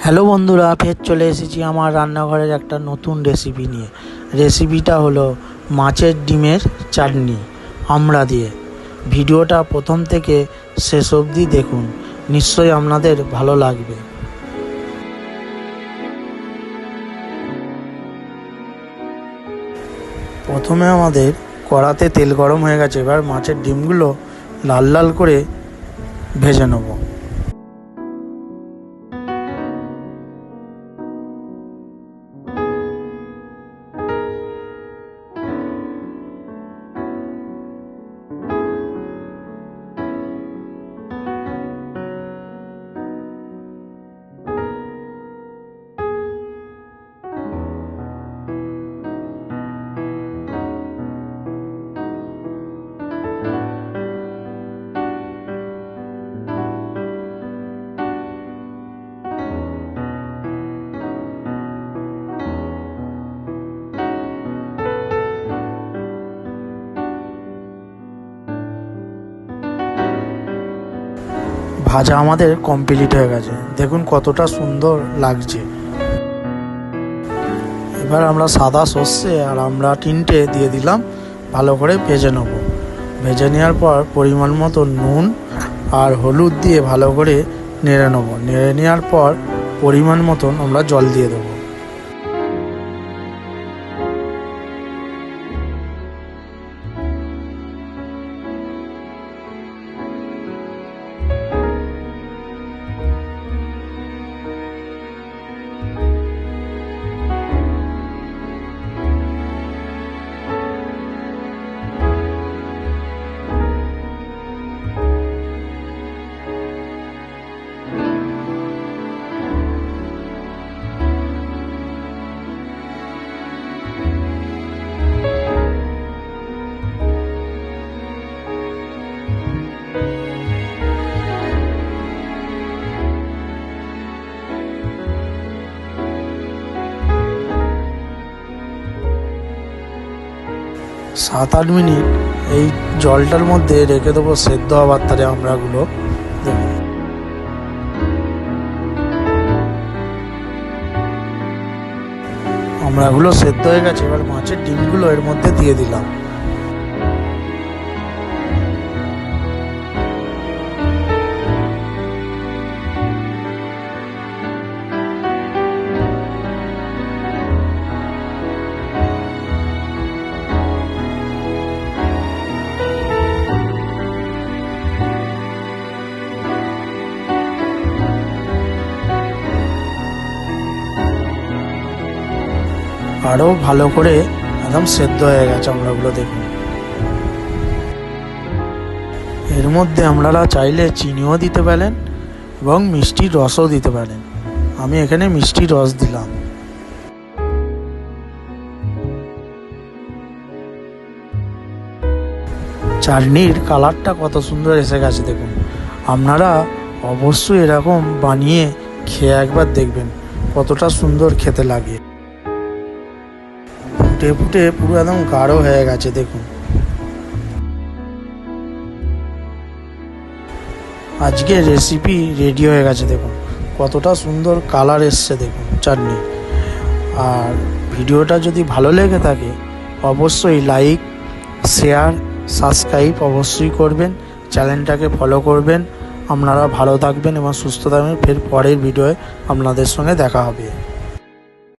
Hello বন্ধুরা, ফের চলে এসেছি আমার রান্নাঘরের একটা নতুন রেসিপি নিয়ে। রেসিপিটা হলো মাছের ডিমের চাটনি আমড়া দিয়ে। ভিডিওটা প্রথম থেকে শেষ অবধি দেখুন, নিশ্চয়ই আপনাদের ভালো লাগবে। প্রথমে আমাদের কড়াতে তেল গরম হয়ে গেছে, এবার মাছের ডিমগুলো লাল লাল করে ভেজে নেব। ভাজা আমাদের কমপ্লিট হয়ে গেছে, দেখুন কতটা সুন্দর লাগছে। এবার আমরা সাদা সর্ষে আর আমরা তিনটে দিয়ে দিলাম, ভালো করে ভেজে নেব। ভেজে নেওয়ার পর পরিমাণ মতো নুন আর হলুদ দিয়ে ভালো করে নেড়ে নেব। নেড়ে নেওয়ার পর পরিমাণ মতন আমরা জল দিয়ে দেবো। সাত আট মিনিট এই জলটার মধ্যে রেখে দেবো সেদ্ধ হওয়ার তারে আমড়াগুলো। দেখুন আমড়াগুলো সেদ্ধ হয়ে গেছে, এবার মাছের ডিমগুলো এর মধ্যে দিয়ে দিলাম। আরও ভালো করে একদম সেদ্ধ হয়ে গেছে আমড়াগুলো, দেখুন। এর মধ্যে আপনারা চাইলে চিনিও দিতে পারেন এবং মিষ্টির রসও দিতে পারেন। আমি এখানে মিষ্টির রস দিলাম। চাটনির কালারটা কত সুন্দর এসে গেছে, দেখুন। আপনারা অবশ্যই এরকম বানিয়ে খেয়ে একবার দেখবেন কতটা সুন্দর খেতে লাগে। ফুটে ফুটে পুরো একদম গাঢ় হয়ে গেছে, দেখুন। আজকে রেসিপি রেডি হয়ে গেছে, দেখুন কতটা সুন্দর কালার এসছে, দেখুন চাটনি। আর ভিডিওটা যদি ভালো লেগে থাকে অবশ্যই লাইক, শেয়ার, সাবস্ক্রাইব অবশ্যই করবেন, চ্যানেলটাকে ফলো করবেন। আপনারা ভালো থাকবেন এবং সুস্থ থাকবেন। ফের পরের ভিডিওয়ে আপনাদের সঙ্গে দেখা হবে।